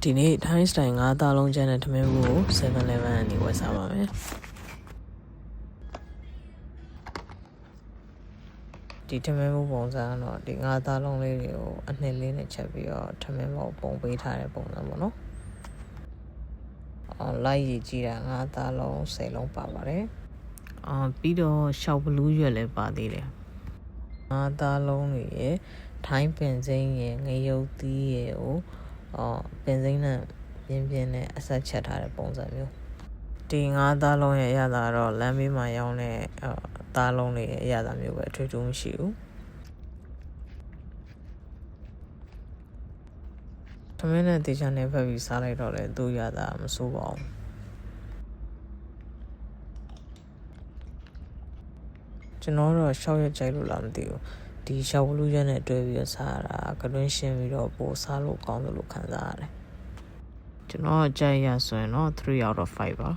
ဒီနေ့ Thai style 5သားလုံးကျန်တဲ့ထမင်းဘူးကို 7-Eleven ကနေဝယ်စားပါမယ်ဒီထမင်းဘူးပုံစံကတော့ဒီ5သားလုံးလေးတွေကိုအနှစ်လေးနဲ့ချက်ပြီးတော့ထမင်းဘောပုံပေးထားတဲ့ပုံစံပေါ့နော်လိုက်ရည်ကြည့်တာ5သားလုံး10လုံးပါပါတယ်ပြီးတော့ရှောက်ဘလူးရွက်လည်းပါသေးတယ်5သားလုံးတွေရယ်ထိုင်းပင်စိမ်းရယ်ငရုတ်သီးရယ်ကိုပင်စိမ်းနဲ့ပြင်းနဲ့အဆက်ချက်ထားတဲ့ပုံစံမျိုးဒီ5သားလုံးရဲ့အရသာတော့လမ်းဘေးမှာရောင်းတဲ့သားလုံးတွေရဲ့အရသာမျိုးပဲအထွေထူးမရှိဘူးထမင်းနဲ့တေချာနဲ့ဖက်ပြီးစားလိုက်တော့လေသူ့ရသာမဆိုးပါဘူးကျွန်တော်တော့ရှောက်ရက်ကြိုက်လို့လားမသိဘူးဒီရှောက်ဘလူးရက်နဲ့တွဲပြီးတော့စားရတာကတွင်းရှင်းပြီးတော့ပိုစားလို့ကောင်းတယ်လို့ခံစားရတယ်ကျွန်တော်ကြိုက်ရဆိုရင်တော့3 out of 5ပါ